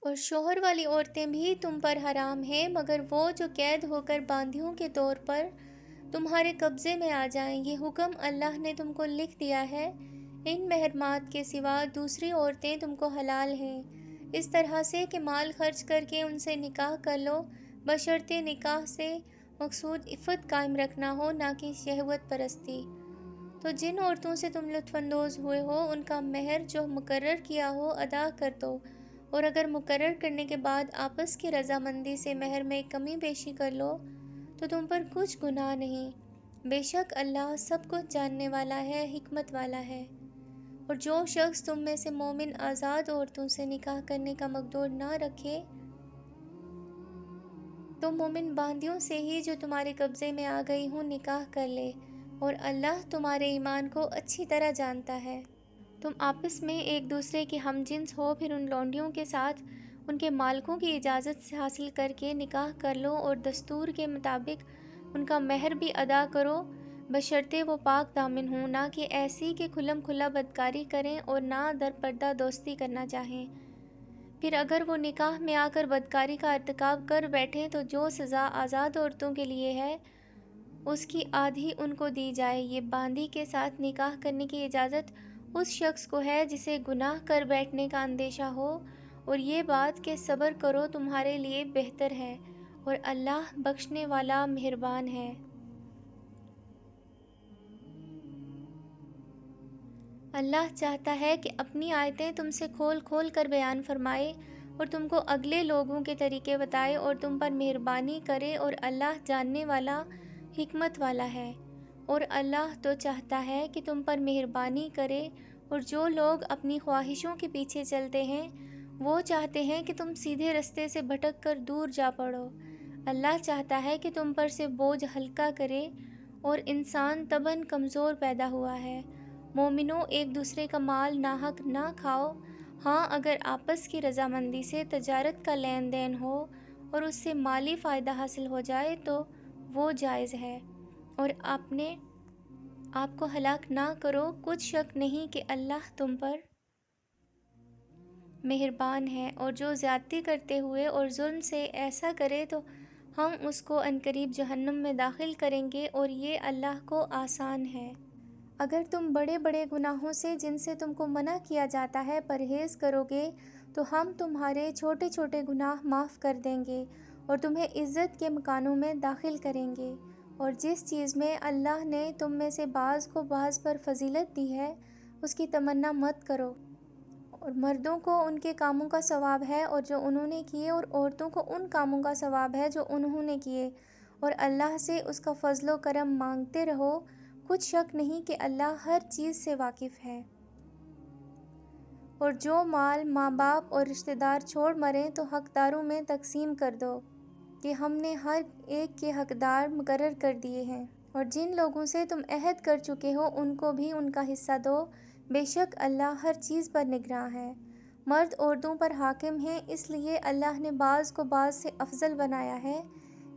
اور شوہر والی عورتیں بھی تم پر حرام ہیں مگر وہ جو قید ہو کر باندیوں کے طور پر تمہارے قبضے میں آ جائیں۔ یہ حکم اللہ نے تم کو لکھ دیا ہے۔ ان محرمات کے سوا دوسری عورتیں تم کو حلال ہیں، اس طرح سے کہ مال خرچ کر کے ان سے نکاح کر لو، بشرطے نکاح سے مقصود عفت قائم رکھنا ہو، نہ کہ شہوت پرستی۔ تو جن عورتوں سے تم لطف اندوز ہوئے ہو ان کا مہر جو مقرر کیا ہو ادا کر دو، اور اگر مقرر کرنے کے بعد آپس کی رضامندی سے مہر میں کمی بیشی کر لو تو تم پر کچھ گناہ نہیں، بے شک اللہ سب کچھ جاننے والا ہے، حکمت والا ہے۔ اور جو شخص تم میں سے مومن آزاد عورتوں سے نکاح کرنے کا مقدور نہ رکھے تو مومن باندیوں سے ہی جو تمہارے قبضے میں آ گئی ہوں نکاح کر لے، اور اللہ تمہارے ایمان کو اچھی طرح جانتا ہے۔ تم آپس میں ایک دوسرے کے ہم جنس ہو، پھر ان لونڈیوں کے ساتھ ان کے مالکوں کی اجازت حاصل کر کے نکاح کر لو، اور دستور کے مطابق ان کا مہر بھی ادا کرو، بشرطے وہ پاک دامن ہوں، نہ کہ ایسی کہ کھلم کھلا بدکاری کریں اور نہ در پردہ دوستی کرنا چاہیں۔ پھر اگر وہ نکاح میں آ کر بدکاری کا ارتکاب کر بیٹھیں تو جو سزا آزاد عورتوں کے لیے ہے اس کی آدھی ان کو دی جائے۔ یہ باندی کے ساتھ نکاح کرنے کی اجازت اس شخص کو ہے جسے گناہ کر بیٹھنے کا اندیشہ ہو، اور یہ بات کہ صبر کرو تمہارے لیے بہتر ہے، اور اللہ بخشنے والا مہربان ہے۔ اللہ چاہتا ہے کہ اپنی آیتیں تم سے کھول کھول کر بیان فرمائے اور تم کو اگلے لوگوں کے طریقے بتائے اور تم پر مہربانی کرے، اور اللہ جاننے والا حکمت والا ہے۔ اور اللہ تو چاہتا ہے کہ تم پر مہربانی کرے، اور جو لوگ اپنی خواہشوں کے پیچھے چلتے ہیں وہ چاہتے ہیں کہ تم سیدھے رستے سے بھٹک کر دور جا پڑو۔ اللہ چاہتا ہے کہ تم پر سے بوجھ ہلکا کرے، اور انسان طبعاً کمزور پیدا ہوا ہے۔ مومنوں، ایک دوسرے کا مال ناحق نہ کھاؤ، ہاں اگر آپس کی رضامندی سے تجارت کا لین دین ہو اور اس سے مالی فائدہ حاصل ہو جائے تو وہ جائز ہے، اور اپنے آپ کو ہلاک نہ کرو، کچھ شک نہیں کہ اللہ تم پر مہربان ہے۔ اور جو زیادتی کرتے ہوئے اور ظلم سے ایسا کرے تو ہم اس کو عنقریب جہنم میں داخل کریں گے، اور یہ اللہ کو آسان ہے۔ اگر تم بڑے بڑے گناہوں سے جن سے تم کو منع کیا جاتا ہے پرہیز کرو گے تو ہم تمہارے چھوٹے چھوٹے گناہ معاف کر دیں گے اور تمہیں عزت کے مکانوں میں داخل کریں گے۔ اور جس چیز میں اللہ نے تم میں سے بعض کو بعض پر فضیلت دی ہے اس کی تمنا مت کرو، اور مردوں کو ان کے کاموں کا ثواب ہے اور جو انہوں نے کیے، اور عورتوں کو ان کاموں کا ثواب ہے جو انہوں نے کیے، اور اللہ سے اس کا فضل و کرم مانگتے رہو، کچھ شک نہیں کہ اللہ ہر چیز سے واقف ہے۔ اور جو مال ماں باپ اور رشتہ دار چھوڑ مریں تو حقداروں میں تقسیم کر دو کہ ہم نے ہر ایک کے حقدار مقرر کر دیے ہیں، اور جن لوگوں سے تم عہد کر چکے ہو ان کو بھی ان کا حصہ دو، بے شک اللہ ہر چیز پر نگراں ہے۔ مرد عورتوں پر حاکم ہیں، اس لیے اللہ نے بعض کو بعض سے افضل بنایا ہے،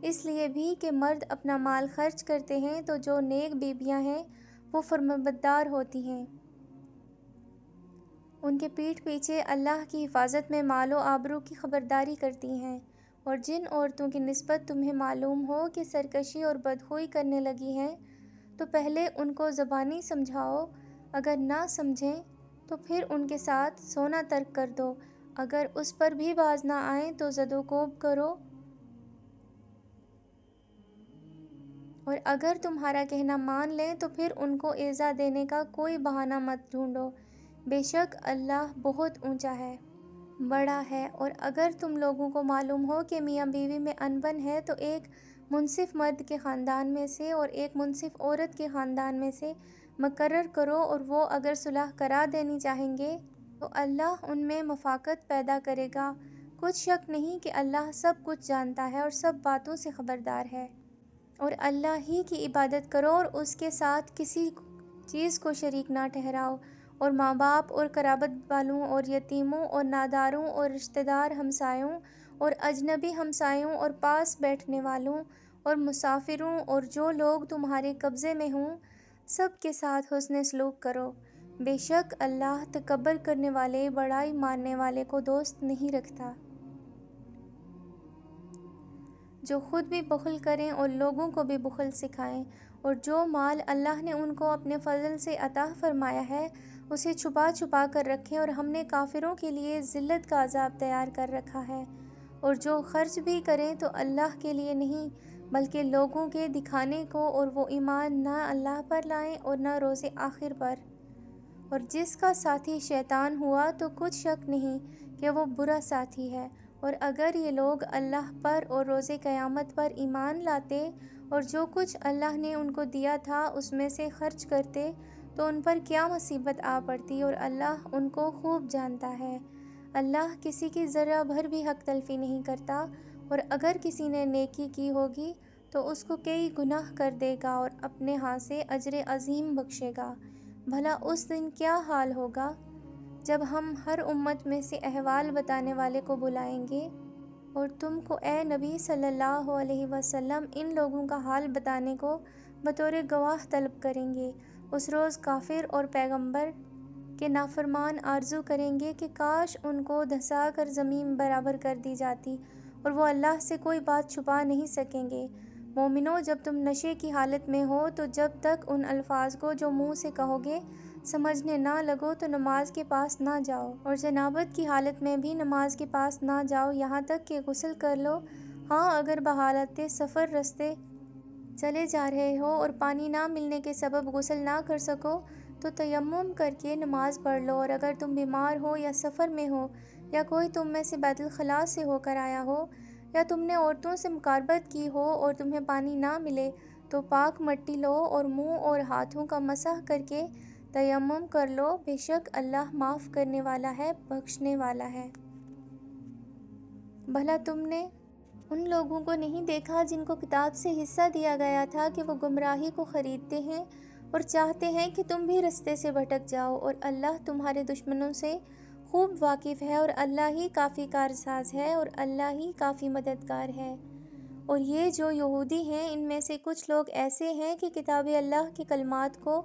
اس لیے بھی کہ مرد اپنا مال خرچ کرتے ہیں تو جو نیک بیویاں ہیں وہ فرمانبردار ہوتی ہیں، ان کے پیٹھ پیچھے اللہ کی حفاظت میں مال و آبرو کی خبرداری کرتی ہیں۔ اور جن عورتوں کی نسبت تمہیں معلوم ہو کہ سرکشی اور بدخوئی کرنے لگی ہیں تو پہلے ان کو زبانی سمجھاؤ، اگر نہ سمجھیں تو پھر ان کے ساتھ سونا ترک کر دو، اگر اس پر بھی باز نہ آئیں تو زد و کوب کرو، اور اگر تمہارا کہنا مان لیں تو پھر ان کو ایذا دینے کا کوئی بہانہ مت ڈھونڈو، بے شک اللہ بہت اونچا ہے، بڑا ہے۔ اور اگر تم لوگوں کو معلوم ہو کہ میاں بیوی میں انبن ہے تو ایک منصف مرد کے خاندان میں سے اور ایک منصف عورت کے خاندان میں سے مقرر کرو، اور وہ اگر صلح کرا دینی چاہیں گے تو اللہ ان میں مفاقت پیدا کرے گا، کچھ شک نہیں کہ اللہ سب کچھ جانتا ہے اور سب باتوں سے خبردار ہے۔ اور اللہ ہی کی عبادت کرو اور اس کے ساتھ کسی چیز کو شریک نہ ٹھہراؤ، اور ماں باپ اور قرابت والوں اور یتیموں اور ناداروں اور رشتہ دار ہمسایوں اور اجنبی ہمسایوں اور پاس بیٹھنے والوں اور مسافروں اور جو لوگ تمہارے قبضے میں ہوں سب کے ساتھ حسن سلوک کرو، بے شک اللہ تکبر کرنے والے، بڑائی ماننے والے کو دوست نہیں رکھتا۔ جو خود بھی بخل کریں اور لوگوں کو بھی بخل سکھائیں، اور جو مال اللہ نے ان کو اپنے فضل سے عطا فرمایا ہے اسے چھپا چھپا کر رکھیں، اور ہم نے کافروں کے لیے ذلت کا عذاب تیار کر رکھا ہے۔ اور جو خرچ بھی کریں تو اللہ کے لیے نہیں بلکہ لوگوں کے دکھانے کو، اور وہ ایمان نہ اللہ پر لائیں اور نہ روز آخر پر۔ اور جس کا ساتھی شیطان ہوا تو کچھ شک نہیں کہ وہ برا ساتھی ہے۔ اور اگر یہ لوگ اللہ پر اور روز قیامت پر ایمان لاتے اور جو کچھ اللہ نے ان کو دیا تھا اس میں سے خرچ کرتے تو ان پر کیا مصیبت آ پڑتی، اور اللہ ان کو خوب جانتا ہے۔ اللہ کسی کی ذرہ بھر بھی حق تلفی نہیں کرتا، اور اگر کسی نے نیکی کی ہوگی تو اس کو کئی گناہ کر دے گا اور اپنے ہاتھ سے اجر عظیم بخشے گا۔ بھلا اس دن کیا حال ہوگا جب ہم ہر امت میں سے احوال بتانے والے کو بلائیں گے، اور تم کو اے نبی صلی اللہ علیہ وسلم ان لوگوں کا حال بتانے کو بطور گواہ طلب کریں گے۔ اس روز کافر اور پیغمبر کے نافرمان آرزو کریں گے کہ کاش ان کو دھسا کر زمین برابر کر دی جاتی، اور وہ اللہ سے کوئی بات چھپا نہیں سکیں گے۔ مومنو، جب تم نشے کی حالت میں ہو تو جب تک ان الفاظ کو جو منہ سے کہو گے سمجھنے نہ لگو تو نماز کے پاس نہ جاؤ، اور جنابت کی حالت میں بھی نماز کے پاس نہ جاؤ یہاں تک کہ غسل کر لو۔ ہاں، اگر بحالت سفر رستے چلے جا رہے ہو اور پانی نہ ملنے کے سبب غسل نہ کر سکو تو تیمم کر کے نماز پڑھ لو، اور اگر تم بیمار ہو یا سفر میں ہو یا کوئی تم میں سے بیت الخلاء سے ہو کر آیا ہو یا تم نے عورتوں سے مقاربت کی ہو اور تمہیں پانی نہ ملے تو پاک مٹی لو اور منہ اور ہاتھوں کا مسح کر کے تیمم کر لو، بے شک اللہ معاف کرنے والا ہے، بخشنے والا ہے۔ بھلا تم نے ان لوگوں کو نہیں دیکھا جن کو کتاب سے حصہ دیا گیا تھا کہ وہ گمراہی کو خریدتے ہیں اور چاہتے ہیں کہ تم بھی رستے سے بھٹک جاؤ، اور اللہ تمہارے دشمنوں سے خوب واقف ہے، اور اللہ ہی کافی کارساز ہے، اور اللہ ہی کافی مددگار ہے۔ اور یہ جو یہودی ہیں ان میں سے کچھ لوگ ایسے ہیں کہ کتاب اللہ کے کلمات کو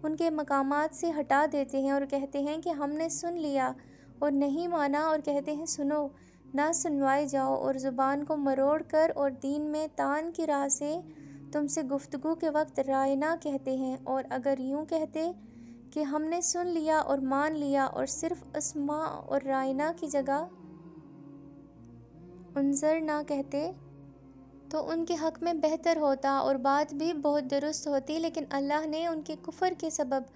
ان کے مقامات سے ہٹا دیتے ہیں اور کہتے ہیں کہ ہم نے سن لیا اور نہیں مانا، اور کہتے ہیں سنو نہ سنوائے جاؤ، اور زبان کو مروڑ کر اور دین میں طعن کی راہ سے تم سے گفتگو کے وقت رائے نہ کہتے ہیں، اور اگر یوں کہتے کہ ہم نے سن لیا اور مان لیا اور صرف اسماع اور رائنا کی جگہ انظر نہ کہتے تو ان کے حق میں بہتر ہوتا اور بات بھی بہت درست ہوتی، لیکن اللہ نے ان کے کفر کے سبب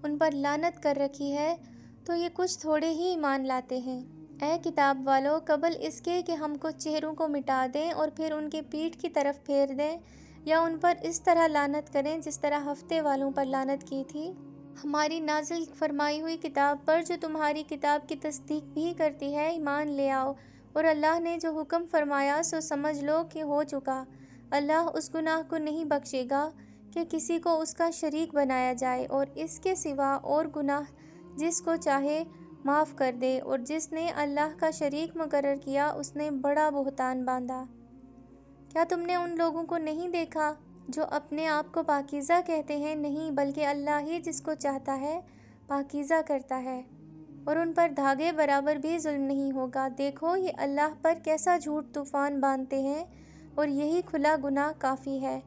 ان پر لعنت کر رکھی ہے تو یہ کچھ تھوڑے ہی ایمان لاتے ہیں۔ اے کتاب والو، قبل اس کے کہ ہم کچھ چہروں کو مٹا دیں اور پھر ان کے پیٹھ کی طرف پھیر دیں یا ان پر اس طرح لعنت کریں جس طرح ہفتے والوں پر لعنت کی تھی، ہماری نازل فرمائی ہوئی کتاب پر جو تمہاری کتاب کی تصدیق بھی کرتی ہے ایمان لے آؤ، اور اللہ نے جو حکم فرمایا سو سمجھ لو کہ ہو چکا۔ اللہ اس گناہ کو نہیں بخشے گا کہ کسی کو اس کا شریک بنایا جائے، اور اس کے سوا اور گناہ جس کو چاہے معاف کر دے، اور جس نے اللہ کا شریک مقرر کیا اس نے بڑا بہتان باندھا۔ کیا تم نے ان لوگوں کو نہیں دیکھا جو اپنے آپ کو پاکیزہ کہتے ہیں؟ نہیں، بلکہ اللہ ہی جس کو چاہتا ہے پاکیزہ کرتا ہے، اور ان پر دھاگے برابر بھی ظلم نہیں ہوگا۔ دیکھو یہ اللہ پر کیسا جھوٹ طوفان باندھتے ہیں، اور یہی کھلا گناہ کافی ہے۔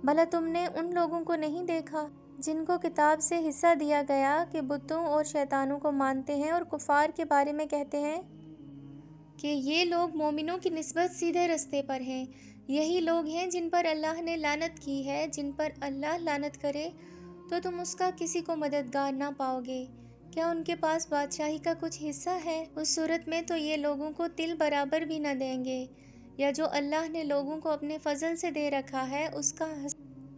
بھلا تم نے ان لوگوں کو نہیں دیکھا جن کو کتاب سے حصہ دیا گیا کہ بتوں اور شیطانوں کو مانتے ہیں اور کفار کے بارے میں کہتے ہیں کہ یہ لوگ مومنوں کی نسبت سیدھے رستے پر ہیں؟ یہی لوگ ہیں جن پر اللہ نے لعنت کی ہے، جن پر اللہ لعنت کرے تو تم اس کا کسی کو مددگار نہ پاؤ گے۔ کیا ان کے پاس بادشاہی کا کچھ حصہ ہے؟ اس صورت میں تو یہ لوگوں کو تل برابر بھی نہ دیں گے، یا جو اللہ نے لوگوں کو اپنے فضل سے دے رکھا ہے اس کا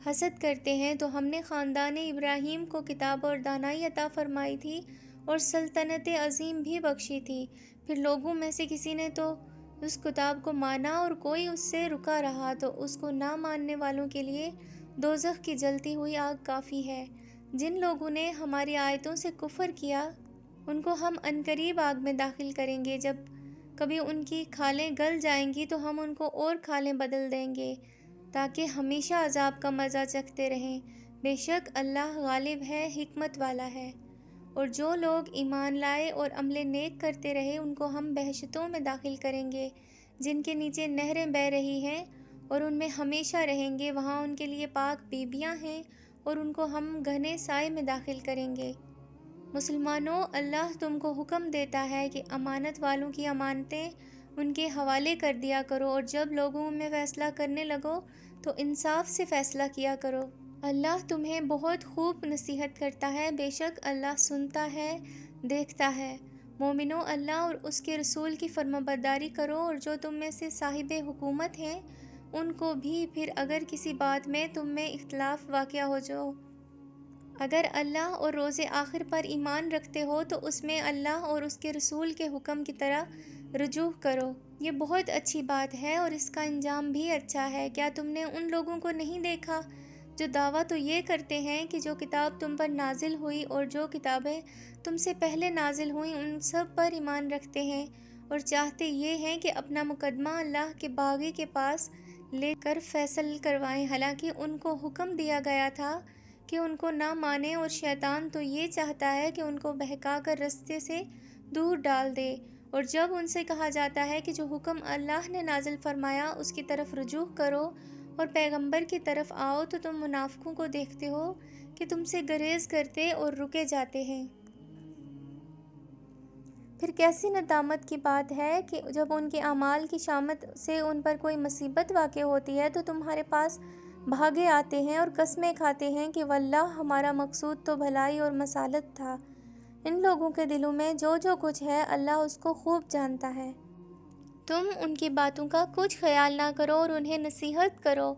حسد کرتے ہیں۔ تو ہم نے خاندان ابراہیم کو کتاب اور دانائی عطا فرمائی تھی اور سلطنت عظیم بھی بخشی تھی، پھر لوگوں میں سے کسی نے تو اس کتاب کو مانا اور کوئی اس سے رکا رہا، تو اس کو نہ ماننے والوں کے لیے دوزخ کی جلتی ہوئی آگ کافی ہے۔ جن لوگوں نے ہماری آیتوں سے کفر کیا ان کو ہم عنقریب آگ میں داخل کریں گے، جب کبھی ان کی کھالیں گل جائیں گی تو ہم ان کو اور کھالیں بدل دیں گے تاکہ ہمیشہ عذاب کا مزہ چکھتے رہیں۔ بے شک اللہ غالب ہے، حکمت والا ہے۔ اور جو لوگ ایمان لائے اور عمل نیک کرتے رہے ان کو ہم بہشتوں میں داخل کریں گے جن کے نیچے نہریں بہہ رہی ہیں، اور ان میں ہمیشہ رہیں گے۔ وہاں ان کے لیے پاک بیبیاں ہیں اور ان کو ہم گھنے سائے میں داخل کریں گے۔ مسلمانوں، اللہ تم کو حکم دیتا ہے کہ امانت والوں کی امانتیں ان کے حوالے کر دیا کرو، اور جب لوگوں میں فیصلہ کرنے لگو تو انصاف سے فیصلہ کیا کرو۔ اللہ تمہیں بہت خوب نصیحت کرتا ہے، بے شک اللہ سنتا ہے، دیکھتا ہے۔ مومنو، اللہ اور اس کے رسول کی فرمانبرداری کرو، اور جو تم میں سے صاحب حکومت ہیں ان کو بھی۔ پھر اگر کسی بات میں تم میں اختلاف واقع ہو جو اگر اللہ اور روز آخر پر ایمان رکھتے ہو تو اس میں اللہ اور اس کے رسول کے حکم کی طرح رجوع کرو۔ یہ بہت اچھی بات ہے اور اس کا انجام بھی اچھا ہے۔ کیا تم نے ان لوگوں کو نہیں دیکھا جو دعویٰ تو یہ کرتے ہیں کہ جو کتاب تم پر نازل ہوئی اور جو کتابیں تم سے پہلے نازل ہوئیں ان سب پر ایمان رکھتے ہیں، اور چاہتے یہ ہیں کہ اپنا مقدمہ اللہ کے باغی کے پاس لے کر فیصل کروائیں، حالانکہ ان کو حکم دیا گیا تھا کہ ان کو نہ مانیں، اور شیطان تو یہ چاہتا ہے کہ ان کو بہکا کر رستے سے دور ڈال دے۔ اور جب ان سے کہا جاتا ہے کہ جو حکم اللہ نے نازل فرمایا اس کی طرف رجوع کرو اور پیغمبر کی طرف آؤ، تو تم منافقوں کو دیکھتے ہو کہ تم سے گریز کرتے اور رکے جاتے ہیں۔ پھر کیسی ندامت کی بات ہے کہ جب ان کے اعمال کی شامت سے ان پر کوئی مصیبت واقع ہوتی ہے تو تمہارے پاس بھاگے آتے ہیں اور قسمیں کھاتے ہیں کہ واللہ ہمارا مقصود تو بھلائی اور مصالحت تھا۔ ان لوگوں کے دلوں میں جو کچھ ہے اللہ اس کو خوب جانتا ہے۔ تم ان کی باتوں کا کچھ خیال نہ کرو اور انہیں نصیحت کرو،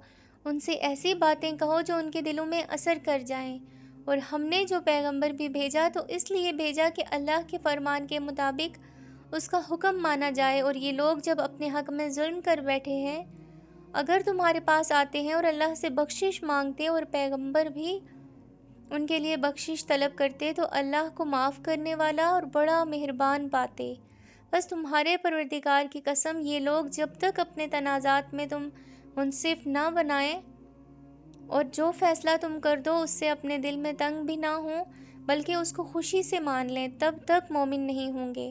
ان سے ایسی باتیں کہو جو ان کے دلوں میں اثر کر جائیں۔ اور ہم نے جو پیغمبر بھی بھیجا تو اس لیے بھیجا کہ اللہ کے فرمان کے مطابق اس کا حکم مانا جائے، اور یہ لوگ جب اپنے حق میں ظلم کر بیٹھے ہیں اگر تمہارے پاس آتے ہیں اور اللہ سے بخشش مانگتے اور پیغمبر بھی ان کے لیے بخشش طلب کرتے تو اللہ کو معاف کرنے والا اور بڑا مہربان پاتے۔ بس تمہارے پروردگار کی قسم، یہ لوگ جب تک اپنے تنازعات میں تم منصف نہ بنائیں اور جو فیصلہ تم کر دو اس سے اپنے دل میں تنگ بھی نہ ہوں بلکہ اس کو خوشی سے مان لیں، تب تک مومن نہیں ہوں گے۔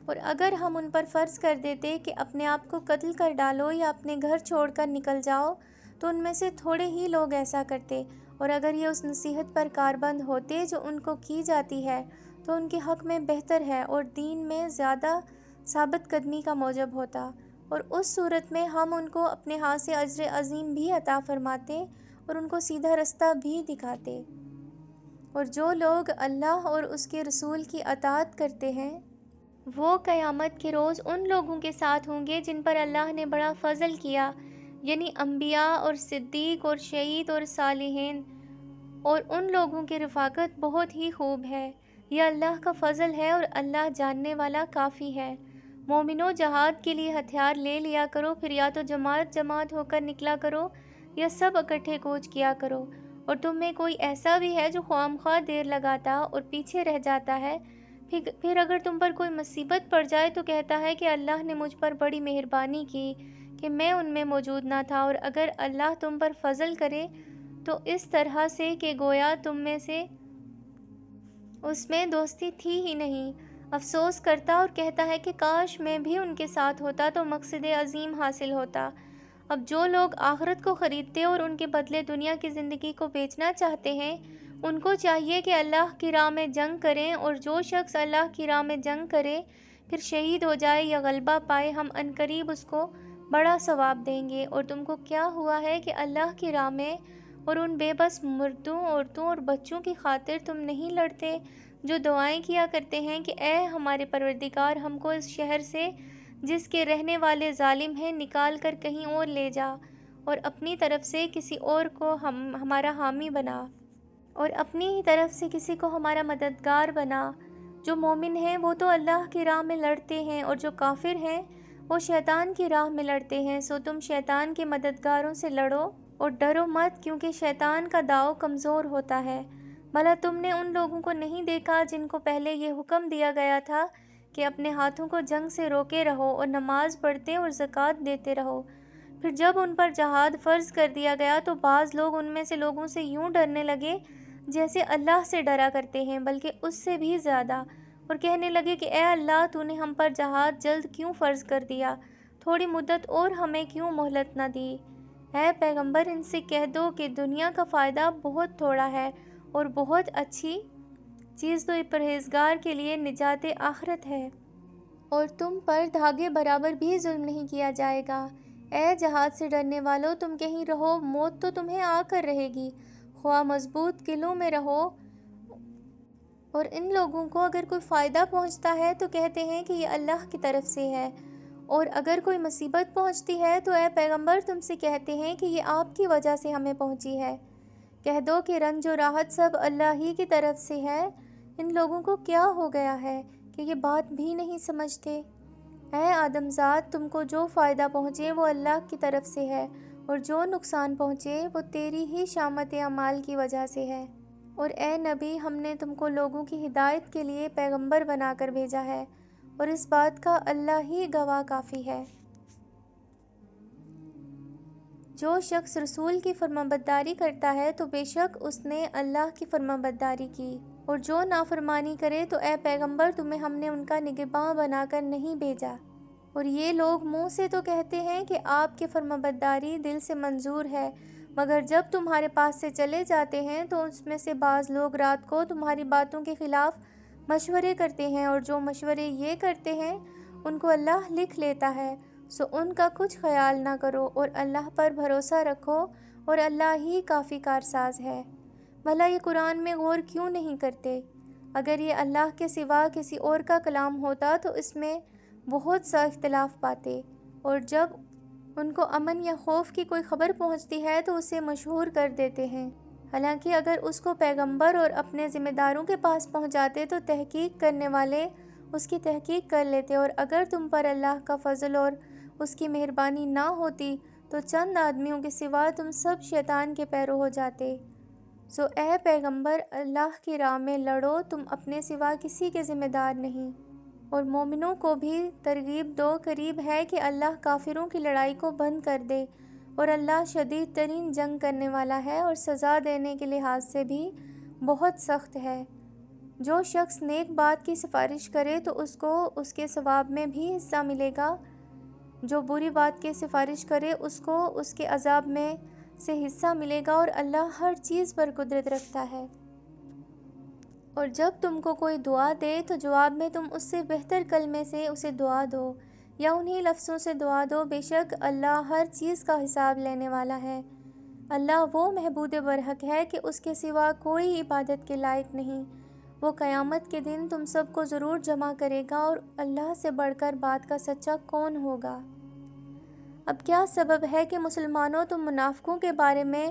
اور اگر ہم ان پر فرض کر دیتے کہ اپنے آپ کو قتل کر ڈالو یا اپنے گھر چھوڑ کر نکل جاؤ تو ان میں سے تھوڑے ہی لوگ ایسا کرتے، اور اگر یہ اس نصیحت پر کاربند ہوتے جو ان کو کی جاتی ہے تو ان کے حق میں بہتر ہے اور دین میں زیادہ ثابت قدمی کا موجب ہوتا، اور اس صورت میں ہم ان کو اپنے ہاتھ سے اجر عظیم بھی عطا فرماتے اور ان کو سیدھا رستہ بھی دکھاتے۔ اور جو لوگ اللہ اور اس کے رسول کی اطاعت کرتے ہیں وہ قیامت کے روز ان لوگوں کے ساتھ ہوں گے جن پر اللہ نے بڑا فضل کیا، یعنی انبیاء اور صدیق اور شہید اور صالحین، اور ان لوگوں کی رفاقت بہت ہی خوب ہے۔ یہ اللہ کا فضل ہے اور اللہ جاننے والا کافی ہے۔ مومنو، جہاد کے لیے ہتھیار لے لیا کرو، پھر یا تو جماعت جماعت ہو کر نکلا کرو یا سب اکٹھے کوچ کیا کرو۔ اور تم میں کوئی ایسا بھی ہے جو خواہ دیر لگاتا اور پیچھے رہ جاتا ہے، پھر اگر تم پر کوئی مصیبت پڑ جائے تو کہتا ہے کہ اللہ نے مجھ پر بڑی مہربانی کی کہ میں ان میں موجود نہ تھا، اور اگر اللہ تم پر فضل کرے تو اس طرح سے کہ گویا تم میں سے اس میں دوستی تھی ہی نہیں، افسوس کرتا اور کہتا ہے کہ کاش میں بھی ان کے ساتھ ہوتا تو مقصد عظیم حاصل ہوتا۔ اب جو لوگ آخرت کو خریدتے اور ان کے بدلے دنیا کی زندگی کو بیچنا چاہتے ہیں ان کو چاہیے کہ اللہ کی راہ میں جنگ کریں، اور جو شخص اللہ کی راہ میں جنگ کرے پھر شہید ہو جائے یا غلبہ پائے ہم عنقریب اس کو بڑا ثواب دیں گے۔ اور تم کو کیا ہوا ہے کہ اللہ کی راہ میں اور ان بے بس مردوں، عورتوں اور بچوں کی خاطر تم نہیں لڑتے جو دعائیں کیا کرتے ہیں کہ اے ہمارے پروردگار، ہم کو اس شہر سے جس کے رہنے والے ظالم ہیں نکال کر کہیں اور لے جا، اور اپنی طرف سے کسی اور کو ہمارا حامی بنا، اور اپنی ہی طرف سے کسی کو ہمارا مددگار بنا۔ جو مومن ہیں وہ تو اللہ کی راہ میں لڑتے ہیں، اور جو کافر ہیں وہ شیطان کی راہ میں لڑتے ہیں، سو تم شیطان کے مددگاروں سے لڑو اور ڈرو مت، کیونکہ شیطان کا داؤ کمزور ہوتا ہے۔ بھلا تم نے ان لوگوں کو نہیں دیکھا جن کو پہلے یہ حکم دیا گیا تھا کہ اپنے ہاتھوں کو جنگ سے روکے رہو اور نماز پڑھتے اور زکوٰۃ دیتے رہو، پھر جب ان پر جہاد فرض کر دیا گیا تو بعض لوگ ان میں سے لوگوں سے یوں ڈرنے لگے جیسے اللہ سے ڈرا کرتے ہیں بلکہ اس سے بھی زیادہ، اور کہنے لگے کہ اے اللہ، تو نے ہم پر جہاد جلد کیوں فرض کر دیا، تھوڑی مدت اور ہمیں کیوں مہلت نہ دی۔ اے پیغمبر ان سے کہہ دو کہ دنیا کا فائدہ بہت تھوڑا ہے اور بہت اچھی چیز تو پرہیزگار کے لیے نجات آخرت ہے، اور تم پر دھاگے برابر بھی ظلم نہیں کیا جائے گا۔ اے جہاد سے ڈرنے والو، تم کہیں رہو، موت تو تمہیں آ کر رہے گی، خواہ مضبوط قلعوں میں رہو۔ اور ان لوگوں کو اگر کوئی فائدہ پہنچتا ہے تو کہتے ہیں کہ یہ اللہ کی طرف سے ہے، اور اگر کوئی مصیبت پہنچتی ہے تو اے پیغمبر تم سے کہتے ہیں کہ یہ آپ کی وجہ سے ہمیں پہنچی ہے۔ کہہ دو کہ رنج و راحت سب اللہ ہی کی طرف سے ہے۔ ان لوگوں کو کیا ہو گیا ہے کہ یہ بات بھی نہیں سمجھتے؟ اے آدم ذات، تم کو جو فائدہ پہنچے وہ اللہ کی طرف سے ہے، اور جو نقصان پہنچے وہ تیری ہی شامت اعمال کی وجہ سے ہے۔ اور اے نبی، ہم نے تم کو لوگوں کی ہدایت کے لیے پیغمبر بنا کر بھیجا ہے، اور اس بات کا اللہ ہی گواہ کافی ہے۔ جو شخص رسول کی فرمانبرداری کرتا ہے تو بے شک اس نے اللہ کی فرمانبرداری کی، اور جو نافرمانی کرے تو اے پیغمبر تمہیں ہم نے ان کا نگہباں بنا کر نہیں بھیجا۔ اور یہ لوگ منہ سے تو کہتے ہیں کہ آپ کی فرمانبرداری دل سے منظور ہے، مگر جب تمہارے پاس سے چلے جاتے ہیں تو اس میں سے بعض لوگ رات کو تمہاری باتوں کے خلاف مشورے کرتے ہیں، اور جو مشورے یہ کرتے ہیں ان کو اللہ لکھ لیتا ہے، سو ان کا کچھ خیال نہ کرو اور اللہ پر بھروسہ رکھو، اور اللہ ہی کافی کارساز ہے۔ بھلا یہ قرآن میں غور کیوں نہیں کرتے؟ اگر یہ اللہ کے سوا کسی اور کا کلام ہوتا تو اس میں بہت سا اختلاف پاتے، اور جب ان کو امن یا خوف کی کوئی خبر پہنچتی ہے تو اسے مشہور کر دیتے ہیں، حالانکہ اگر اس کو پیغمبر اور اپنے ذمہ داروں کے پاس پہنچاتے تو تحقیق کرنے والے اس کی تحقیق کر لیتے، اور اگر تم پر اللہ کا فضل اور اس کی مہربانی نہ ہوتی تو چند آدمیوں کے سوا تم سب شیطان کے پیرو ہو جاتے۔ سو اے پیغمبر، اللہ کی راہ میں لڑو، تم اپنے سوا کسی کے ذمہ دار نہیں۔ اور مومنوں کو بھی ترغیب دو، قریب ہے کہ اللہ کافروں کی لڑائی کو بند کر دے، اور اللہ شدید ترین جنگ کرنے والا ہے اور سزا دینے کے لحاظ سے بھی بہت سخت ہے۔ جو شخص نیک بات کی سفارش کرے تو اس کو اس کے ثواب میں بھی حصہ ملے گا، جو بری بات کی سفارش کرے اس کو اس کے عذاب میں سے حصہ ملے گا، اور اللہ ہر چیز پر قدرت رکھتا ہے۔ اور جب تم کو کوئی دعا دے تو جواب میں تم اس سے بہتر کلمے سے اسے دعا دو، یا انہی لفظوں سے دعا دو، بے شک اللہ ہر چیز کا حساب لینے والا ہے۔ اللہ وہ معبود برحق ہے کہ اس کے سوا کوئی عبادت کے لائق نہیں۔ وہ قیامت کے دن تم سب کو ضرور جمع کرے گا، اور اللہ سے بڑھ کر بات کا سچا کون ہوگا؟ اب کیا سبب ہے کہ مسلمانوں تم منافقوں کے بارے میں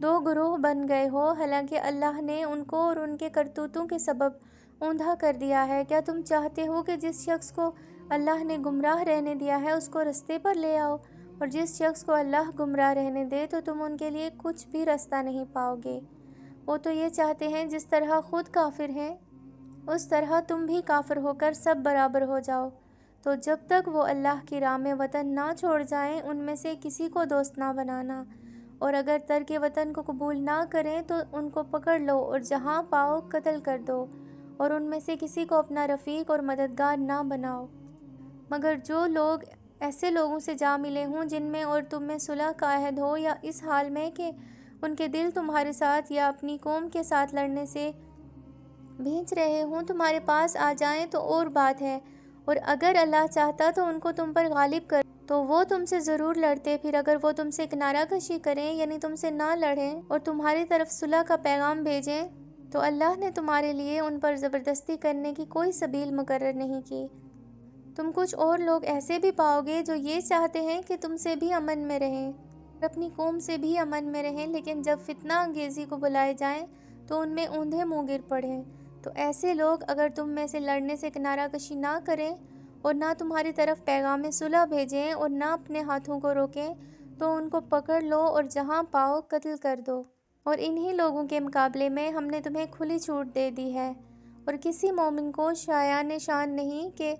دو گروہ بن گئے ہو، حالانکہ اللہ نے ان کو اور ان کے کرتوتوں کے سبب اوندھا کر دیا ہے؟ کیا تم چاہتے ہو کہ جس شخص کو اللہ نے گمراہ رہنے دیا ہے اس کو رستے پر لے آؤ، اور جس شخص کو اللہ گمراہ رہنے دے تو تم ان کے لیے کچھ بھی رستہ نہیں پاؤ گے؟ وہ تو یہ چاہتے ہیں جس طرح خود کافر ہیں اس طرح تم بھی کافر ہو کر سب برابر ہو جاؤ۔ تو جب تک وہ اللہ کی راہ میں وطن نہ چھوڑ جائیں ان میں سے کسی کو دوست نہ بنانا، اور اگر ترک وطن کو قبول نہ کریں تو ان کو پکڑ لو اور جہاں پاؤ قتل کر دو، اور ان میں سے کسی کو اپنا رفیق اور مددگار نہ بناؤ، مگر جو لوگ ایسے لوگوں سے جا ملے ہوں جن میں اور تم میں صلح کا عہد ہو، یا اس حال میں کہ ان کے دل تمہارے ساتھ یا اپنی قوم کے ساتھ لڑنے سے بھیج رہے ہوں، تمہارے پاس آ جائیں تو اور بات ہے، اور اگر اللہ چاہتا تو ان کو تم پر غالب کر تو وہ تم سے ضرور لڑتے۔ پھر اگر وہ تم سے کنارہ کشی کریں، یعنی تم سے نہ لڑیں اور تمہاری طرف صلح کا پیغام بھیجیں، تو اللہ نے تمہارے لیے ان پر زبردستی کرنے کی کوئی سبیل مقرر نہیں کی۔ تم کچھ اور لوگ ایسے بھی پاؤ گے جو یہ چاہتے ہیں کہ تم سے بھی امن میں رہیں اور اپنی قوم سے بھی امن میں رہیں، لیکن جب فتنہ انگیزی کو بلائے جائیں تو ان میں اوندھے منہ گر پڑیں۔ تو ایسے لوگ اگر تم میں سے لڑنے سے کنارہ کشی نہ کریں اور نہ تمہاری طرف پیغام صلح بھیجیں اور نہ اپنے ہاتھوں کو روکیں تو ان کو پکڑ لو اور جہاں پاؤ قتل کر دو۔ اور انہی لوگوں کے مقابلے میں ہم نے تمہیں کھلی چھوٹ دے دی ہے، اور کسی مومن کو شایان شان نہیں کہ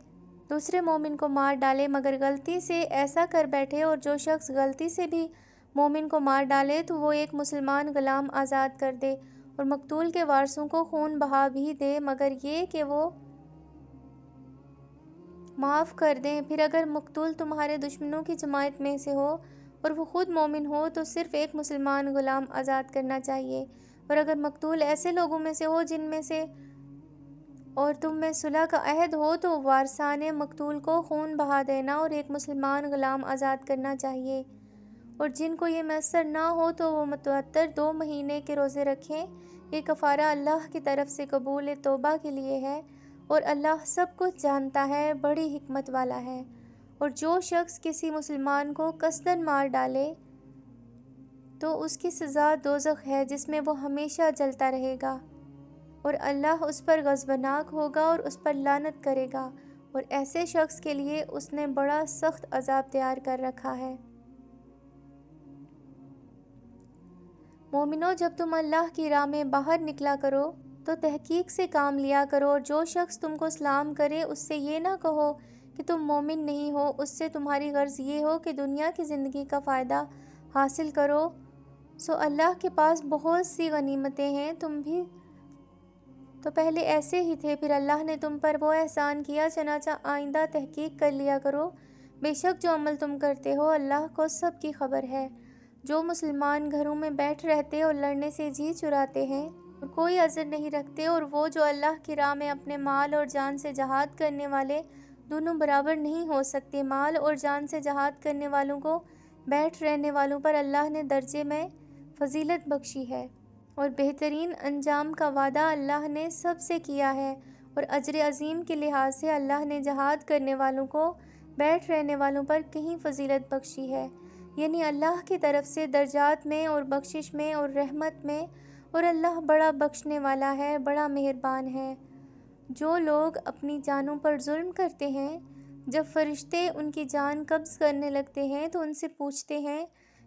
دوسرے مومن کو مار ڈالے مگر غلطی سے ایسا کر بیٹھے، اور جو شخص غلطی سے بھی مومن کو مار ڈالے تو وہ ایک مسلمان غلام آزاد کر دے، اور مقتول کے وارثوں کو خون بہا بھی دے مگر یہ کہ وہ معاف کر دیں۔ پھر اگر مقتول تمہارے دشمنوں کی جماعت میں سے ہو اور وہ خود مومن ہو تو صرف ایک مسلمان غلام آزاد کرنا چاہیے، اور اگر مقتول ایسے لوگوں میں سے ہو جن میں سے اور تم میں صلح کا عہد ہو تو وارثان مقتول کو خون بہا دینا اور ایک مسلمان غلام آزاد کرنا چاہیے، اور جن کو یہ میسر نہ ہو تو وہ متواتر 2 مہینے کے روزے رکھیں۔ یہ کفارہ اللہ کی طرف سے قبول توبہ کے لیے ہے، اور اللہ سب کچھ جانتا ہے، بڑی حکمت والا ہے۔ اور جو شخص کسی مسلمان کو قصداً مار ڈالے تو اس کی سزا دوزخ ہے جس میں وہ ہمیشہ جلتا رہے گا، اور اللہ اس پر غضبناک ہوگا اور اس پر لعنت کرے گا، اور ایسے شخص کے لیے اس نے بڑا سخت عذاب تیار کر رکھا ہے۔ مومنو، جب تم اللہ کی راہ میں باہر نکلا کرو تو تحقیق سے کام لیا کرو، اور جو شخص تم کو سلام کرے اس سے یہ نہ کہو کہ تم مومن نہیں ہو، اس سے تمہاری غرض یہ ہو کہ دنیا کی زندگی کا فائدہ حاصل کرو، سو اللہ کے پاس بہت سی غنیمتیں ہیں، تم بھی تو پہلے ایسے ہی تھے، پھر اللہ نے تم پر وہ احسان کیا، چنانچہ آئندہ تحقیق کر لیا کرو، بے شک جو عمل تم کرتے ہو اللہ کو سب کی خبر ہے۔ جو مسلمان گھروں میں بیٹھ رہتے اور لڑنے سے جی چراتے ہیں اور کوئی عذر نہیں رکھتے، اور وہ جو اللہ کی راہ میں اپنے مال اور جان سے جہاد کرنے والے دونوں برابر نہیں ہو سکتے، مال اور جان سے جہاد کرنے والوں کو بیٹھ رہنے والوں پر اللہ نے درجے میں فضیلت بخشی ہے، اور بہترین انجام کا وعدہ اللہ نے سب سے کیا ہے، اور اجر عظیم کے لحاظ سے اللہ نے جہاد کرنے والوں کو بیٹھ رہنے والوں پر کہیں فضیلت بخشی ہے، یعنی اللہ کی طرف سے درجات میں اور بخشش میں اور رحمت میں، اور اللہ بڑا بخشنے والا ہے، بڑا مہربان ہے۔ جو لوگ اپنی جانوں پر ظلم کرتے ہیں، جب فرشتے ان کی جان قبض کرنے لگتے ہیں تو ان سے پوچھتے ہیں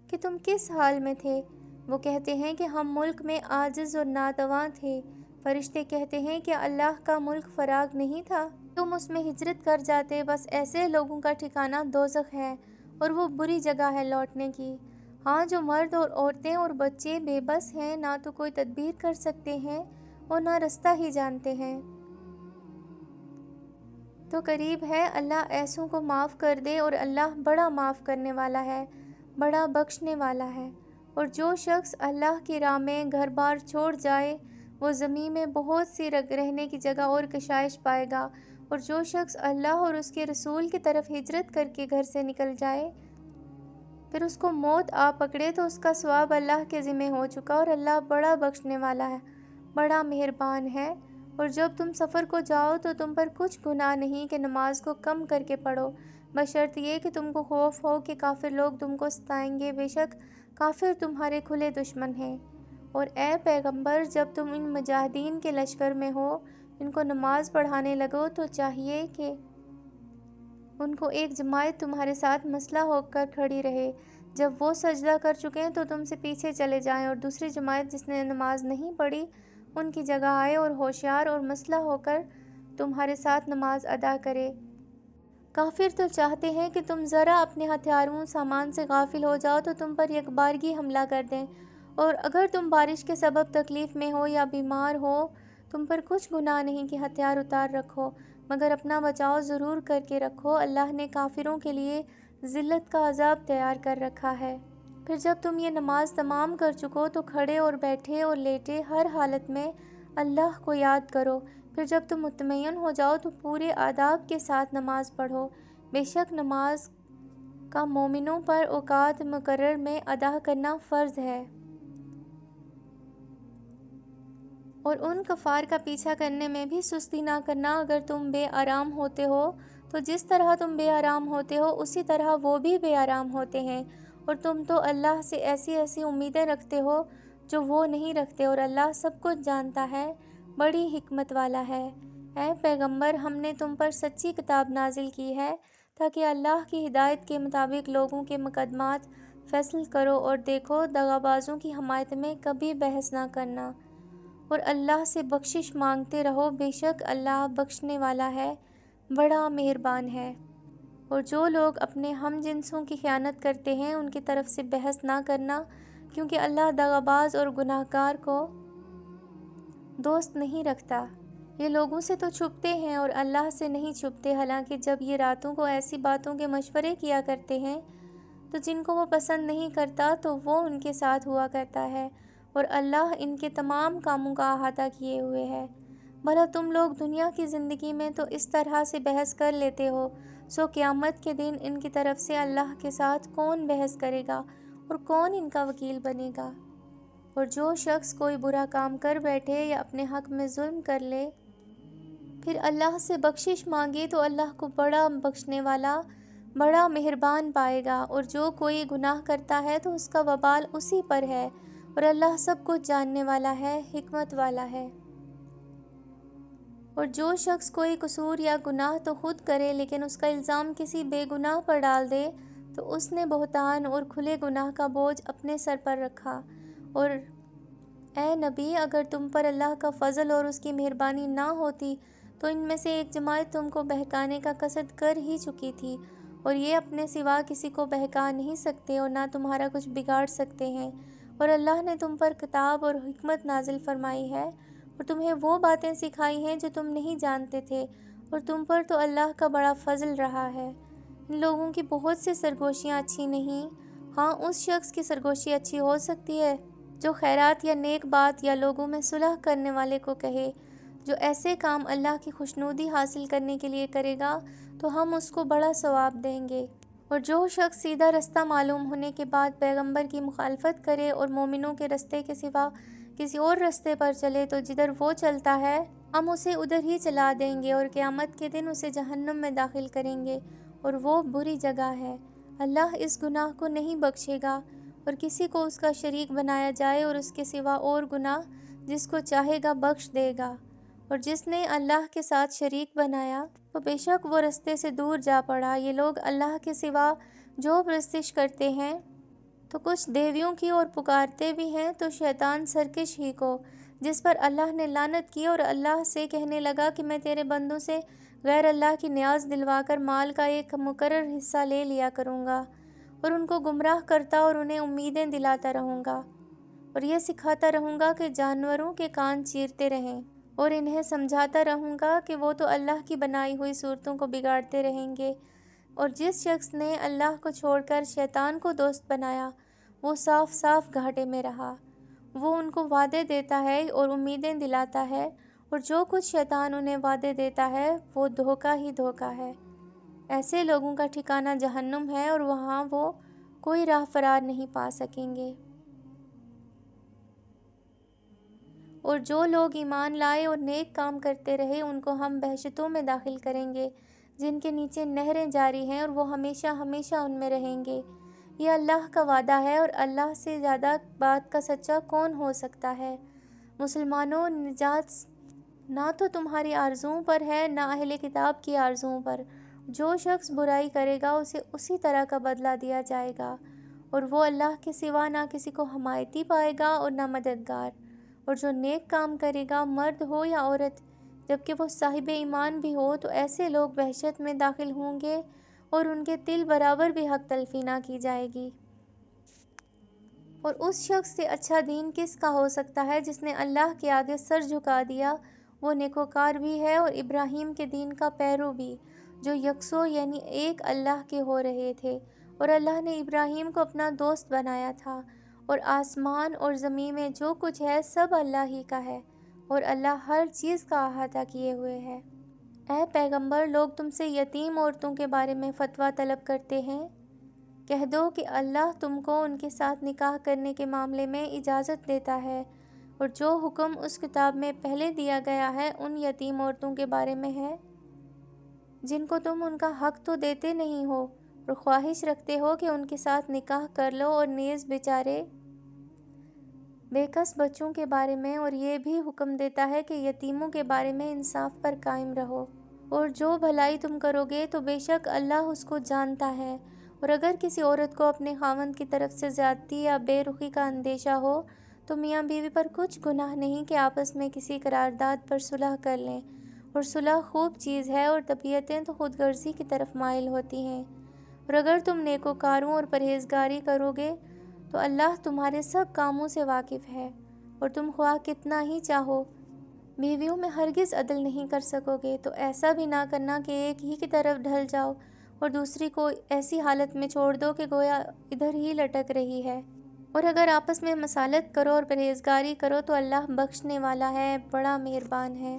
کہ تم کس حال میں تھے؟ وہ کہتے ہیں کہ ہم ملک میں عاجز اور ناتواں تھے۔ فرشتے کہتے ہیں کہ اللہ کا ملک فراغ نہیں تھا، تم اس میں ہجرت کر جاتے، بس ایسے لوگوں کا ٹھکانہ دوزخ ہے، اور وہ بری جگہ ہے لوٹنے کی۔ ہاں، جو مرد اور عورتیں اور بچے بے بس ہیں، نہ تو کوئی تدبیر کر سکتے ہیں اور نہ رستہ ہی جانتے ہیں، تو قریب ہے اللہ ایسوں کو معاف کر دے، اور اللہ بڑا معاف کرنے والا ہے، بڑا بخشنے والا ہے۔ اور جو شخص اللہ کی راہ میں گھر بار چھوڑ جائے وہ زمین میں بہت سی رہنے کی جگہ اور کشائش پائے گا، اور جو شخص اللہ اور اس کے رسول کی طرف ہجرت کر کے گھر سے نکل جائے پھر اس کو موت آ پکڑے تو اس کا ثواب اللہ کے ذمہ ہو چکا، اور اللہ بڑا بخشنے والا ہے، بڑا مہربان ہے۔ اور جب تم سفر کو جاؤ تو تم پر کچھ گناہ نہیں کہ نماز کو کم کر کے پڑھو، بشرط یہ کہ تم کو خوف ہو کہ کافر لوگ تم کو ستائیں گے، بے شک کافر تمہارے کھلے دشمن ہیں۔ اور اے پیغمبر، جب تم ان مجاہدین کے لشکر میں ہو، ان کو نماز پڑھانے لگو تو چاہیے کہ ان کو ایک جماعت تمہارے ساتھ مسلح ہو کر کھڑی رہے، جب وہ سجدہ کر چکیں تو تم سے پیچھے چلے جائیں، اور دوسری جماعت جس نے نماز نہیں پڑھی ان کی جگہ آئے اور ہوشیار اور مسلح ہو کر تمہارے ساتھ نماز ادا کرے۔ کافر تو چاہتے ہیں کہ تم ذرا اپنے ہتھیاروں سامان سے غافل ہو جاؤ تو تم پر یکبارگی حملہ کر دیں، اور اگر تم بارش کے سبب تکلیف میں ہو یا بیمار ہو تم پر کچھ گناہ نہیں کہ ہتھیار اتار رکھو، مگر اپنا بچاؤ ضرور کر کے رکھو، اللہ نے کافروں کے لیے ذلت کا عذاب تیار کر رکھا ہے۔ پھر جب تم یہ نماز تمام کر چکو تو کھڑے اور بیٹھے اور لیٹے ہر حالت میں اللہ کو یاد کرو، پھر جب تم مطمئن ہو جاؤ تو پورے آداب کے ساتھ نماز پڑھو، بے شک نماز کا مومنوں پر اوقات مقرر میں ادا کرنا فرض ہے، اور ان کفار کا پیچھا کرنے میں بھی سستی نہ کرنا۔ اگر تم بے آرام ہوتے ہو تو جس طرح تم بے آرام ہوتے ہو اسی طرح وہ بھی بے آرام ہوتے ہیں، اور تم تو اللہ سے ایسی ایسی امیدیں رکھتے ہو جو وہ نہیں رکھتے، اور اللہ سب کچھ جانتا ہے، بڑی حکمت والا ہے۔ اے پیغمبر، ہم نے تم پر سچی کتاب نازل کی ہے تاکہ اللہ کی ہدایت کے مطابق لوگوں کے مقدمات فیصل کرو، اور دیکھو دغابازوں کی حمایت میں کبھی بحث نہ کرنا، اور اللہ سے بخشش مانگتے رہو، بے شک اللہ بخشنے والا ہے، بڑا مہربان ہے۔ اور جو لوگ اپنے ہم جنسوں کی خیانت کرتے ہیں ان کی طرف سے بحث نہ کرنا، کیونکہ اللہ دغاباز اور گناہ گار کو دوست نہیں رکھتا۔ یہ لوگوں سے تو چھپتے ہیں اور اللہ سے نہیں چھپتے، حالانکہ جب یہ راتوں کو ایسی باتوں کے مشورے کیا کرتے ہیں تو جن کو وہ پسند نہیں کرتا تو وہ ان کے ساتھ ہوا کرتا ہے، اور اللہ ان کے تمام کاموں کا احاطہ کیے ہوئے ہے۔ بھلا تم لوگ دنیا کی زندگی میں تو اس طرح سے بحث کر لیتے ہو، سو قیامت کے دن ان کی طرف سے اللہ کے ساتھ کون بحث کرے گا اور کون ان کا وکیل بنے گا؟ اور جو شخص کوئی برا کام کر بیٹھے یا اپنے حق میں ظلم کر لے، پھر اللہ سے بخشش مانگے تو اللہ کو بڑا بخشنے والا، بڑا مہربان پائے گا۔ اور جو کوئی گناہ کرتا ہے تو اس کا وبال اسی پر ہے، اور اللہ سب کچھ جاننے والا ہے، حکمت والا ہے۔ اور جو شخص کوئی قصور یا گناہ تو خود کرے لیکن اس کا الزام کسی بے گناہ پر ڈال دے تو اس نے بہتان اور کھلے گناہ کا بوجھ اپنے سر پر رکھا۔ اور اے نبی، اگر تم پر اللہ کا فضل اور اس کی مہربانی نہ ہوتی تو ان میں سے ایک جماعت تم کو بہکانے کا قصد کر ہی چکی تھی، اور یہ اپنے سوا کسی کو بہکا نہیں سکتے اور نہ تمہارا کچھ بگاڑ سکتے ہیں۔ اور اللہ نے تم پر کتاب اور حکمت نازل فرمائی ہے اور تمہیں وہ باتیں سکھائی ہیں جو تم نہیں جانتے تھے، اور تم پر تو اللہ کا بڑا فضل رہا ہے۔ ان لوگوں کی بہت سی سرگوشیاں اچھی نہیں، ہاں اس شخص کی سرگوشی اچھی ہو سکتی ہے جو خیرات یا نیک بات یا لوگوں میں صلح کرنے والے کو کہے۔ جو ایسے کام اللہ کی خوشنودی حاصل کرنے کے لیے کرے گا تو ہم اس کو بڑا ثواب دیں گے۔ اور جو شخص سیدھا رستہ معلوم ہونے کے بعد پیغمبر کی مخالفت کرے اور مومنوں کے رستے کے سوا کسی اور رستے پر چلے تو جدھر وہ چلتا ہے ہم اسے ادھر ہی چلا دیں گے، اور قیامت کے دن اسے جہنم میں داخل کریں گے، اور وہ بری جگہ ہے۔ اللہ اس گناہ کو نہیں بخشے گا، اور کسی کو اس کا شریک بنایا جائے اور اس کے سوا اور گناہ جس کو چاہے گا بخش دے گا، اور جس نے اللہ کے ساتھ شریک بنایا تو بے شک وہ رستے سے دور جا پڑا۔ یہ لوگ اللہ کے سوا جو پرستش کرتے ہیں تو کچھ دیویوں کی اور پکارتے بھی ہیں تو شیطان سرکش ہی کو، جس پر اللہ نے لعنت کی، اور اللہ سے کہنے لگا کہ میں تیرے بندوں سے غیر اللہ کی نیاز دلوا کر مال کا ایک مقرر حصہ لے لیا کروں گا، اور ان کو گمراہ کرتا اور انہیں امیدیں دلاتا رہوں گا، اور یہ سکھاتا رہوں گا کہ جانوروں کے کان چیرتے رہیں، اور انہیں سمجھاتا رہوں گا کہ وہ تو اللہ کی بنائی ہوئی صورتوں کو بگاڑتے رہیں گے۔ اور جس شخص نے اللہ کو چھوڑ کر شیطان کو دوست بنایا وہ صاف صاف گھاٹے میں رہا۔ وہ ان کو وعدے دیتا ہے اور امیدیں دلاتا ہے، اور جو کچھ شیطان انہیں وعدے دیتا ہے وہ دھوکہ ہی دھوکہ ہے۔ ایسے لوگوں کا ٹھکانہ جہنم ہے، اور وہاں وہ کوئی راہ فرار نہیں پا سکیں گے۔ اور جو لوگ ایمان لائے اور نیک کام کرتے رہے ان کو ہم بہشتوں میں داخل کریں گے جن کے نیچے نہریں جاری ہیں، اور وہ ہمیشہ ہمیشہ ان میں رہیں گے۔ یہ اللہ کا وعدہ ہے، اور اللہ سے زیادہ بات کا سچا کون ہو سکتا ہے؟ مسلمانوں، نجات نہ تو تمہاری آرزوؤں پر ہے نہ اہل کتاب کی آرزوؤں پر۔ جو شخص برائی کرے گا اسے اسی طرح کا بدلہ دیا جائے گا، اور وہ اللہ کے سوا نہ کسی کو حمایتی پائے گا اور نہ مددگار۔ اور جو نیک کام کرے گا، مرد ہو یا عورت، جبکہ وہ صاحب ایمان بھی ہو، تو ایسے لوگ بہشت میں داخل ہوں گے اور ان کے تل برابر بھی حق تلفی نہ کی جائے گی۔ اور اس شخص سے اچھا دین کس کا ہو سکتا ہے جس نے اللہ کے آگے سر جھکا دیا۔ وہ نیکوکار بھی ہے اور ابراہیم کے دین کا پیرو بھی، جو یکسو یعنی ایک اللہ کے ہو رہے تھے، اور اللہ نے ابراہیم کو اپنا دوست بنایا تھا۔ اور آسمان اور زمین میں جو کچھ ہے سب اللہ ہی کا ہے، اور اللہ ہر چیز کا احاطہ کیے ہوئے ہے۔ اے پیغمبر، لوگ تم سے یتیم عورتوں کے بارے میں فتویٰ طلب کرتے ہیں، کہہ دو کہ اللہ تم کو ان کے ساتھ نکاح کرنے کے معاملے میں اجازت دیتا ہے، اور جو حکم اس کتاب میں پہلے دیا گیا ہے ان یتیم عورتوں کے بارے میں ہے جن کو تم ان کا حق تو دیتے نہیں ہو، اور خواہش رکھتے ہو کہ ان کے ساتھ نکاح کر لو، اور نیز بیچارے بے کس بچوں کے بارے میں، اور یہ بھی حکم دیتا ہے کہ یتیموں کے بارے میں انصاف پر قائم رہو۔ اور جو بھلائی تم کرو گے تو بے شک اللہ اس کو جانتا ہے۔ اور اگر کسی عورت کو اپنے خاوند کی طرف سے زیادتی یا بے رخی کا اندیشہ ہو تو میاں بیوی پر کچھ گناہ نہیں کہ آپس میں کسی قرارداد پر صلح کر لیں، اور صلح خوب چیز ہے، اور طبیعتیں تو خود غرضی کی طرف مائل ہوتی ہیں۔ اور اگر تم نیکوکاروں اور پرہیزگاری کرو گے تو اللہ تمہارے سب کاموں سے واقف ہے، اور تم خواہ کتنا ہی چاہو بیویوں میں ہرگز عدل نہیں کر سکو گے۔ تو ایسا بھی نہ کرنا کہ ایک ہی کی طرف ڈھل جاؤ، اور دوسری کو ایسی حالت میں چھوڑ دو کہ گویا ادھر ہی لٹک رہی ہے۔ اور اگر آپس میں مصالحت کرو اور پرہیزگاری کرو تو اللہ بخشنے والا ہے، بڑا مہربان ہے۔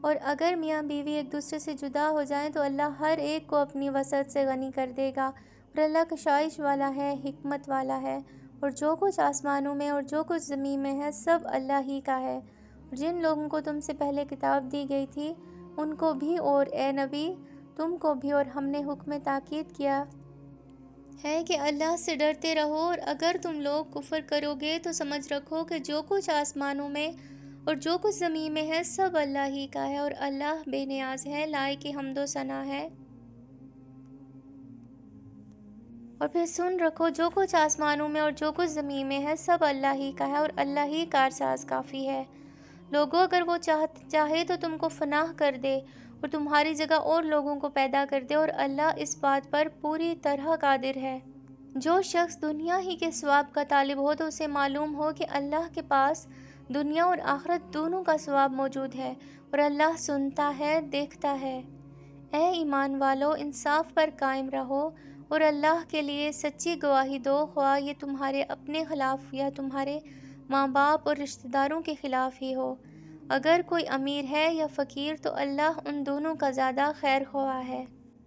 اور اگر میاں بیوی ایک دوسرے سے جدا ہو جائیں تو اللہ ہر ایک کو اپنی وسعت سے غنی کر دے گا، اور اللہ کشائش والا ہے، حکمت والا ہے۔ اور جو کچھ آسمانوں میں اور جو کچھ زمین میں ہے سب اللہ ہی کا ہے۔ اور جن لوگوں کو تم سے پہلے کتاب دی گئی تھی ان کو بھی اور اے نبی تم کو بھی اور ہم نے حکم تاکید کیا ہے کہ اللہ سے ڈرتے رہو، اور اگر تم لوگ کفر کرو گے تو سمجھ رکھو کہ جو کچھ آسمانوں میں اور جو کچھ زمین میں ہے سب اللہ ہی کا ہے، اور اللہ بے نیاز ہے، لائق حمد و ثنا ہے۔ اور پھر سن رکھو جو کچھ آسمانوں میں اور جو کچھ زمین میں ہے سب اللہ ہی کا ہے، اور اللہ ہی کارساز کافی ہے۔ لوگوں اگر وہ چاہے تو تم کو فناہ کر دے اور تمہاری جگہ اور لوگوں کو پیدا کر دے، اور اللہ اس بات پر پوری طرح قادر ہے۔ جو شخص دنیا ہی کے ثواب کا طالب ہو تو اسے معلوم ہو کہ اللہ کے پاس دنیا اور آخرت دونوں کا ثواب موجود ہے، اور اللہ سنتا ہے، دیکھتا ہے۔ اے ایمان والو، انصاف پر قائم رہو اور اللہ کے لیے سچی گواہی دو، خواہ یہ تمہارے اپنے خلاف یا تمہارے ماں باپ اور رشتہ داروں کے خلاف ہی ہو۔ اگر کوئی امیر ہے یا فقیر تو اللہ ان دونوں کا زیادہ خیر خواہ ہے۔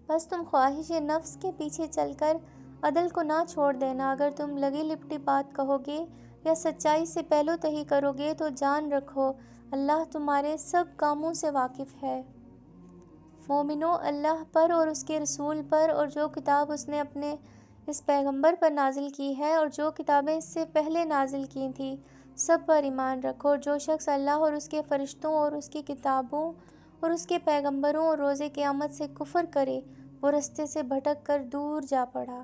بس تم خواہش نفس کے پیچھے چل کر عدل کو نہ چھوڑ دینا۔ اگر تم لگی لپٹی بات کہو گے یا سچائی سے پہلو تہی کرو گے تو جان رکھو اللہ تمہارے سب کاموں سے واقف ہے۔ مومنو، اللہ پر اور اس کے رسول پر اور جو کتاب اس نے اپنے اس پیغمبر پر نازل کی ہے اور جو کتابیں اس سے پہلے نازل کی تھیں سب پر ایمان رکھو۔ اور جو شخص اللہ اور اس کے فرشتوں اور اس کی کتابوں اور اس کے پیغمبروں اور روز قیامت سے کفر کرے وہ رستے سے بھٹک کر دور جا پڑا۔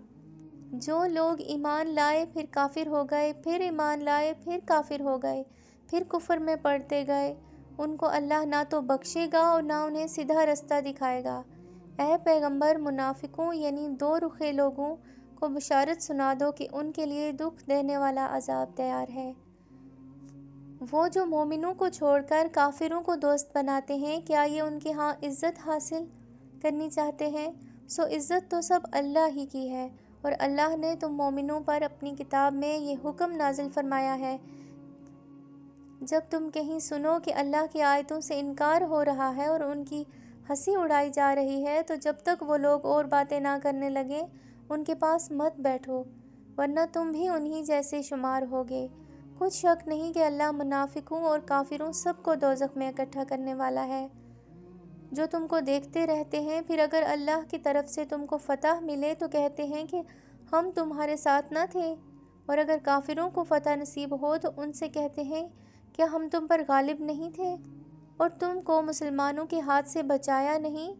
جو لوگ ایمان لائے پھر کافر ہو گئے، پھر ایمان لائے پھر کافر ہو گئے، پھر کفر میں پڑتے گئے، ان کو اللہ نہ تو بخشے گا اور نہ انہیں سیدھا رستہ دکھائے گا۔ اے پیغمبر، منافقوں یعنی دو رخے لوگوں کو بشارت سنا دو کہ ان کے لیے دکھ دینے والا عذاب تیار ہے۔ وہ جو مومنوں کو چھوڑ کر کافروں کو دوست بناتے ہیں، کیا یہ ان کے ہاں عزت حاصل کرنی چاہتے ہیں؟ سو عزت تو سب اللہ ہی کی ہے۔ اور اللہ نے تم مومنوں پر اپنی کتاب میں یہ حکم نازل فرمایا ہے جب تم کہیں سنو کہ اللہ کی آیتوں سے انکار ہو رہا ہے اور ان کی ہنسی اڑائی جا رہی ہے تو جب تک وہ لوگ اور باتیں نہ کرنے لگیں ان کے پاس مت بیٹھو، ورنہ تم بھی انہی جیسے شمار ہوگے۔ کچھ شک نہیں کہ اللہ منافقوں اور کافروں سب کو دوزخ میں اکٹھا کرنے والا ہے۔ جو تم کو دیکھتے رہتے ہیں، پھر اگر اللہ کی طرف سے تم کو فتح ملے تو کہتے ہیں کہ ہم تمہارے ساتھ نہ تھے، اور اگر کافروں کو فتح نصیب ہو تو ان سے کہتے ہیں کیا ہم تم پر غالب نہیں تھے اور تم کو مسلمانوں کے ہاتھ سے بچایا نہیں؟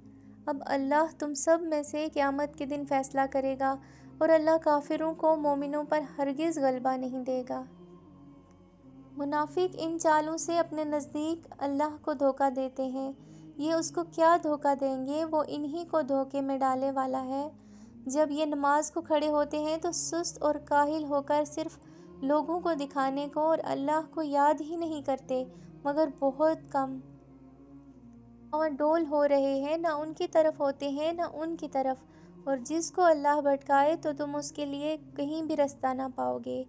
اب اللہ تم سب میں سے قیامت کے دن فیصلہ کرے گا، اور اللہ کافروں کو مومنوں پر ہرگز غلبہ نہیں دے گا۔ منافق ان چالوں سے اپنے نزدیک اللہ کو دھوکہ دیتے ہیں، یہ اس کو کیا دھوکہ دیں گے، وہ انہی کو دھوکے میں ڈالنے والا ہے۔ جب یہ نماز کو کھڑے ہوتے ہیں تو سست اور کاہل ہو کر صرف لوگوں کو دکھانے کو اور اللہ کو یاد ہی نہیں کرتے مگر بہت کم۔ اور ڈول ہو رہے ہیں، نہ ان کی طرف ہوتے ہیں نہ ان کی طرف، اور جس کو اللہ بھٹکائے تو تم اس کے لیے کہیں بھی رستہ نہ پاؤ گے۔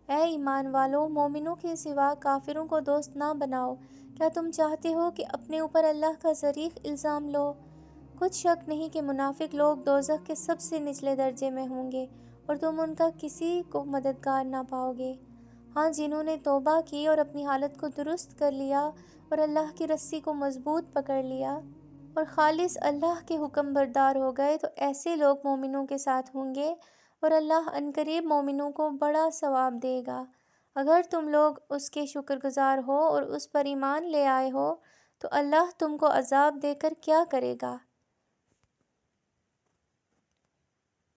اے ایمان والو، مومنوں کے سوا کافروں کو دوست نہ بناؤ۔ کیا تم چاہتے ہو کہ اپنے اوپر اللہ کا زریغ الزام لو؟ کچھ شک نہیں کہ منافق لوگ دوزخ کے سب سے نچلے درجے میں ہوں گے اور تم ان کا کسی کو مددگار نہ پاؤ گے۔ ہاں، جنہوں نے توبہ کی اور اپنی حالت کو درست کر لیا اور اللہ کی رسی کو مضبوط پکڑ لیا اور خالص اللہ کے حکم بردار ہو گئے تو ایسے لوگ مومنوں کے ساتھ ہوں گے، اور اللہ عنقریب مومنوں کو بڑا ثواب دے گا۔ اگر تم لوگ اس کے شکر گزار ہو اور اس پر ایمان لے آئے ہو تو اللہ تم کو عذاب دے کر کیا کرے گا؟